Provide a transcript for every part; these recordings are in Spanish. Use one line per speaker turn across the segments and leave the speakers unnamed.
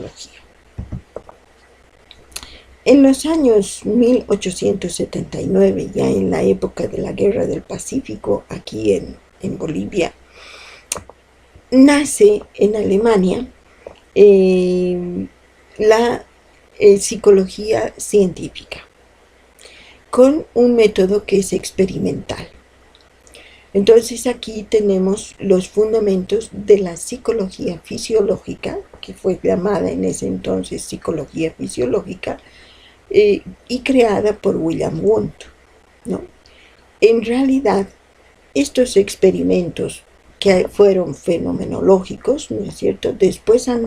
psicología. En los años 1879, ya en la época de la Guerra del Pacífico, aquí en Bolivia, nace en Alemania la psicología científica, con un método que es experimental. Entonces aquí tenemos los fundamentos de la psicología fisiológica, que fue llamada en ese entonces psicología fisiológica, y creada por William Wundt, ¿no? En realidad, estos experimentos que fueron fenomenológicos, ¿no es cierto?, después han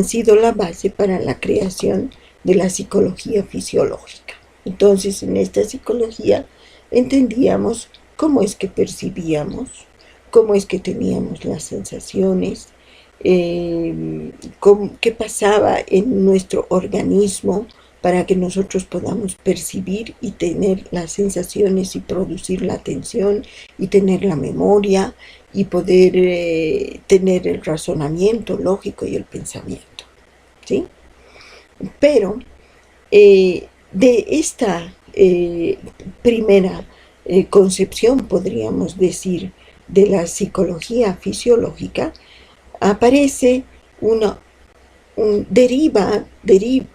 sido la base para la creación de la psicología fisiológica. Entonces, en esta psicología entendíamos cómo es que percibíamos, cómo es que teníamos las sensaciones, qué pasaba en nuestro organismo para que nosotros podamos percibir y tener las sensaciones y producir la atención y tener la memoria y poder tener el razonamiento lógico y el pensamiento, ¿sí? Pero de esta primera concepción, podríamos decir, de la psicología fisiológica, aparece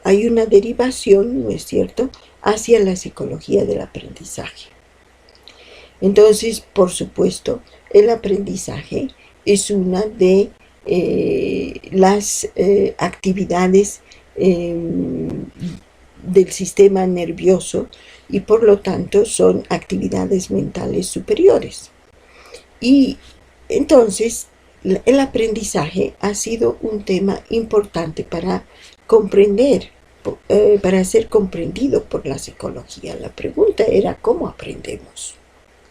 hay una derivación, ¿no es cierto?, hacia la psicología del aprendizaje. Entonces, por supuesto, el aprendizaje es una de las actividades del sistema nervioso y por lo tanto son actividades mentales superiores. Y entonces el aprendizaje ha sido un tema importante para comprender, para ser comprendido por la psicología. La pregunta era ¿cómo aprendemos?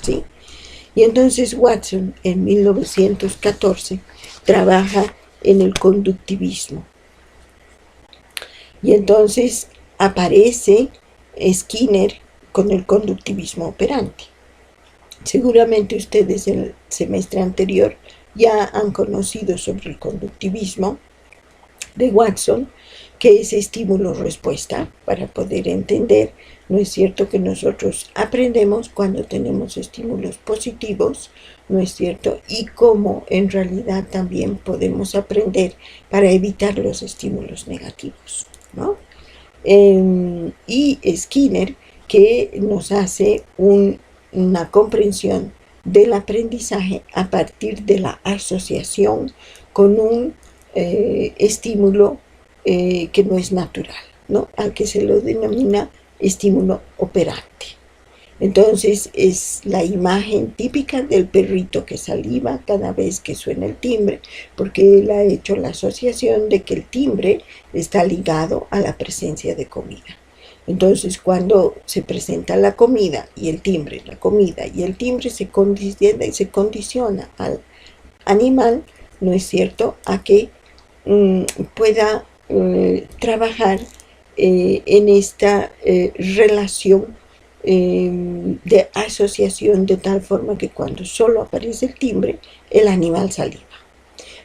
¿Sí? Y entonces Watson en 1914 trabaja en el conductivismo. Y entonces aparece Skinner con el conductivismo operante. Seguramente ustedes el semestre anterior ya han conocido sobre el conductivismo de Watson, que es estímulo-respuesta, para poder entender, ¿no es cierto?, que nosotros aprendemos cuando tenemos estímulos positivos, ¿no es cierto?, y cómo en realidad también podemos aprender para evitar los estímulos negativos, ¿no? Y Skinner, que nos hace una comprensión del aprendizaje a partir de la asociación con un estímulo que no es natural, ¿no?, al que se lo denomina estímulo operante. Entonces es la imagen típica del perrito que saliva cada vez que suena el timbre, porque él ha hecho la asociación de que el timbre está ligado a la presencia de comida. Entonces, cuando se presenta la comida y el timbre, la comida y el timbre se condiciona al animal, ¿no es cierto?, a que pueda trabajar en esta relación de asociación, de tal forma que cuando solo aparece el timbre, el animal saliva.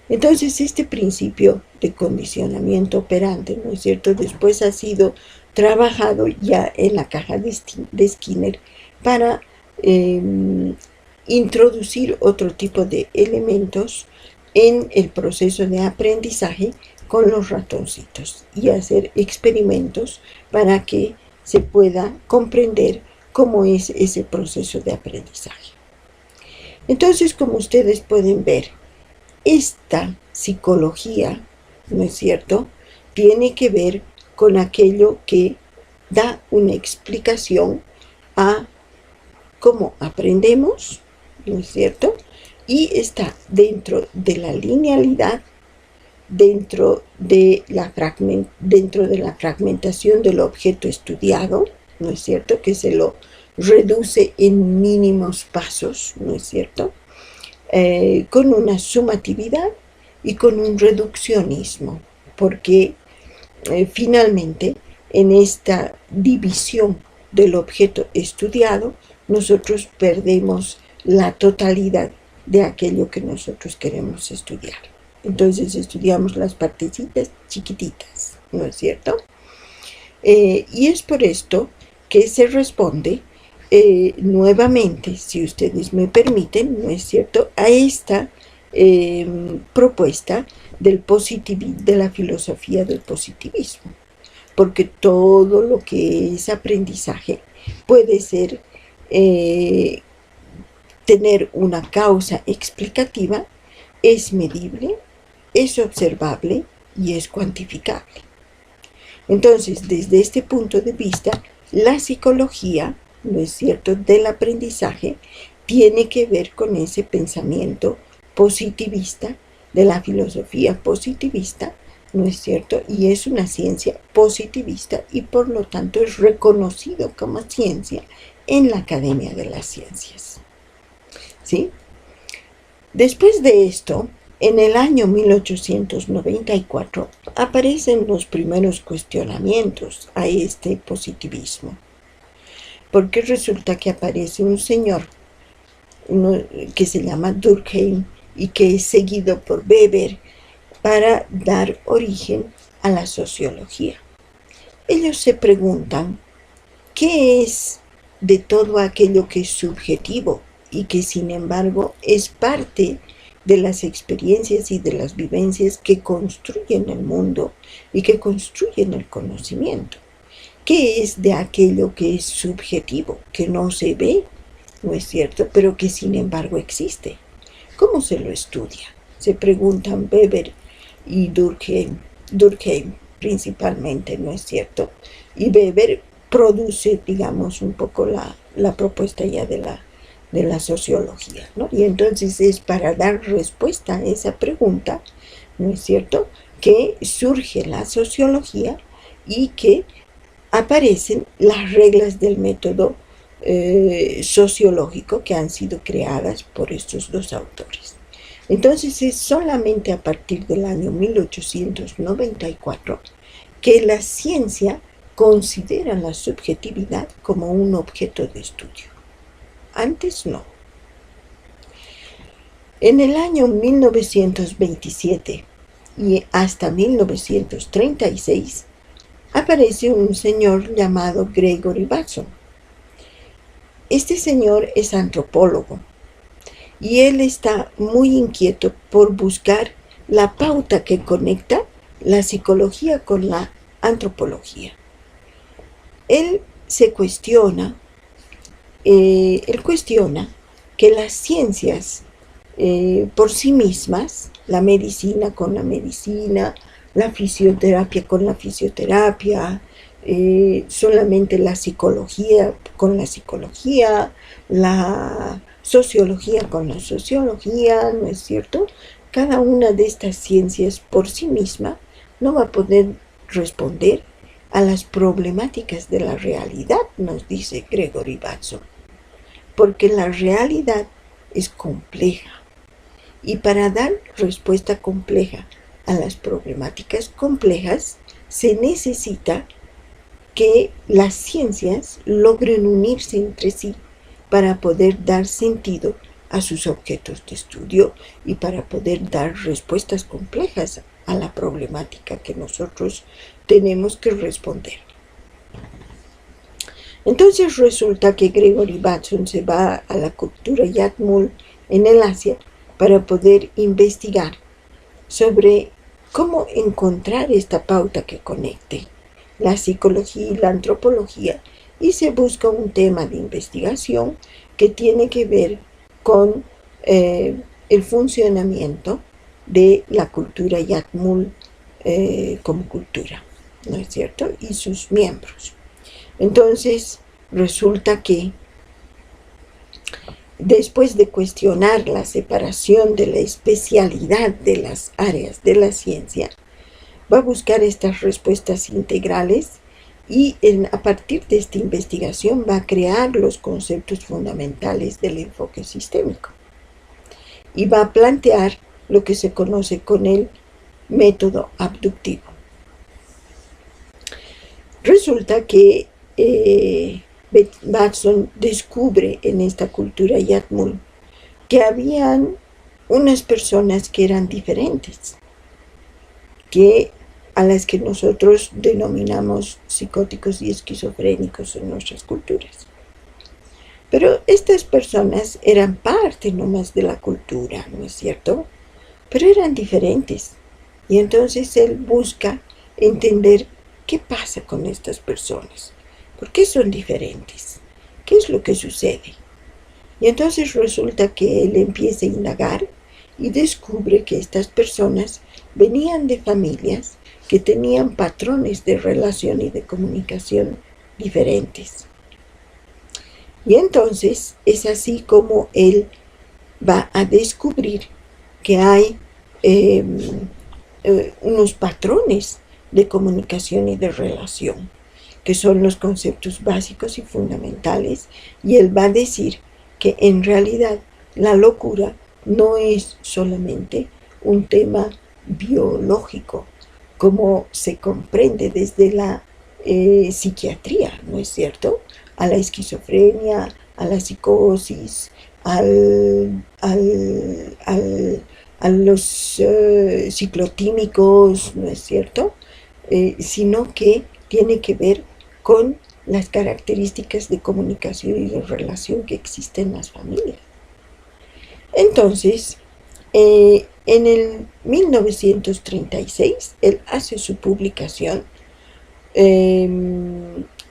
Entonces, este principio de condicionamiento operante, ¿no es cierto?, después ha sido trabajado ya en la caja de Skinner para introducir otro tipo de elementos en el proceso de aprendizaje con los ratoncitos y hacer experimentos para que se pueda comprender cómo es ese proceso de aprendizaje. Entonces, como ustedes pueden ver, esta psicología, ¿no es cierto?, tiene que ver con aquello que da una explicación a cómo aprendemos, ¿no es cierto?, y está dentro de la linealidad, dentro de la fragmentación del objeto estudiado, ¿no es cierto?, que se lo reduce en mínimos pasos, ¿no es cierto?, con una sumatividad y con un reduccionismo, porque finalmente en esta división del objeto estudiado nosotros perdemos la totalidad de aquello que nosotros queremos estudiar. Entonces estudiamos las partecitas chiquititas, ¿no es cierto? Y es por esto que se responde nuevamente, si ustedes me permiten, ¿no es cierto?, a esta propuesta de la filosofía del positivismo, porque todo lo que es aprendizaje puede ser tener una causa explicativa, es medible, es observable y es cuantificable. Entonces, desde este punto de vista, la psicología, ¿no es cierto?, del aprendizaje tiene que ver con ese pensamiento positivista, de la filosofía positivista, ¿no es cierto? Y es una ciencia positivista y por lo tanto es reconocido como ciencia en la Academia de las Ciencias. ¿Sí? Después de esto, en el año 1894 aparecen los primeros cuestionamientos a este positivismo, porque resulta que aparece un señor que se llama Durkheim y que es seguido por Weber para dar origen a la sociología. Ellos se preguntan, ¿qué es de todo aquello que es subjetivo y que sin embargo es parte de las experiencias y de las vivencias que construyen el mundo y que construyen el conocimiento? ¿Qué es de aquello que es subjetivo, que no se ve, no es cierto, pero que sin embargo existe? ¿Cómo se lo estudia? Se preguntan Weber y Durkheim principalmente, ¿no es cierto? Y Weber produce, digamos, un poco la propuesta ya de la sociología, ¿no? Y entonces es para dar respuesta a esa pregunta, ¿no es cierto?, que surge la sociología y que aparecen las reglas del método sociológico que han sido creadas por estos dos autores. Entonces es solamente a partir del año 1894 que la ciencia considera la subjetividad como un objeto de estudio. Antes no. En el año 1927 y hasta 1936 aparece un señor llamado Gregory Bateson. Este señor es antropólogo y él está muy inquieto por buscar la pauta que conecta la psicología con la antropología. Él cuestiona que las ciencias por sí mismas, la medicina con la medicina, la fisioterapia con la fisioterapia, solamente la psicología con la psicología, la sociología con la sociología, ¿no es cierto? Cada una de estas ciencias por sí misma no va a poder responder a las problemáticas de la realidad, nos dice Gregory Bateson, porque la realidad es compleja y para dar respuesta compleja a las problemáticas complejas se necesita que las ciencias logren unirse entre sí para poder dar sentido a sus objetos de estudio y para poder dar respuestas complejas a la problemática que nosotros tenemos que responder. Entonces resulta que Gregory Bateson se va a la cultura Yatmul en el Asia para poder investigar sobre cómo encontrar esta pauta que conecte la psicología y la antropología, y se busca un tema de investigación que tiene que ver con el funcionamiento de la cultura Yatmul como cultura, ¿no es cierto?, y sus miembros. Entonces resulta que después de cuestionar la separación de la especialidad de las áreas de la ciencia, va a buscar estas respuestas integrales y a partir de esta investigación va a crear los conceptos fundamentales del enfoque sistémico y va a plantear lo que se conoce con el método abductivo. Resulta que Bateson descubre en esta cultura Yatmul que habían unas personas que eran diferentes, a las que nosotros denominamos psicóticos y esquizofrénicos en nuestras culturas. Pero estas personas eran parte nomás de la cultura, ¿no es cierto? Pero eran diferentes. Y entonces él busca entender qué pasa con estas personas. ¿Por qué son diferentes? ¿Qué es lo que sucede? Y entonces resulta que él empieza a indagar y descubre que estas personas venían de familias que tenían patrones de relación y de comunicación diferentes. Y entonces es así como él va a descubrir que hay unos patrones de comunicación y de relación, que son los conceptos básicos y fundamentales, y él va a decir que en realidad la locura no es solamente un tema biológico, como se comprende desde la psiquiatría, ¿no es cierto? A la esquizofrenia, a la psicosis, a los ciclotímicos, ¿no es cierto? Sino que tiene que ver con las características de comunicación y de relación que existen en las familias. Entonces, en el 1936, él hace su publicación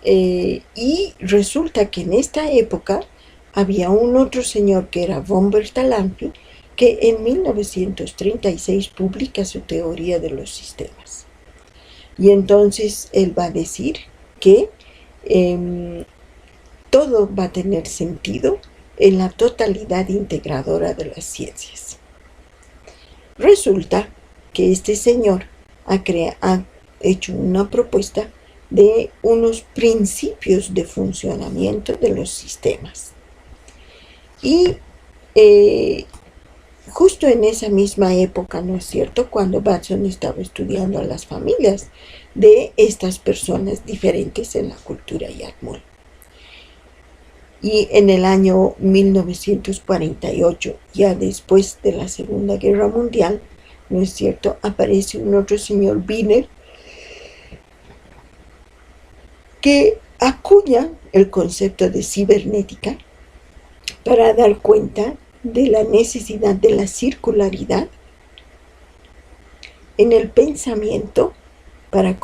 y resulta que en esta época había un otro señor que era von Bertalanffy, que en 1936 publica su teoría de los sistemas. Y entonces él va a decir que todo va a tener sentido en la totalidad integradora de las ciencias. Resulta que este señor ha hecho una propuesta de unos principios de funcionamiento de los sistemas. Y justo en esa misma época, ¿no es cierto?, cuando Batson estaba estudiando a las familias de estas personas diferentes en la cultura Yakmul. Y en el año 1948, ya después de la Segunda Guerra Mundial, ¿no es cierto?, aparece un otro señor Wiener que acuña el concepto de cibernética para dar cuenta de la necesidad de la circularidad en el pensamiento para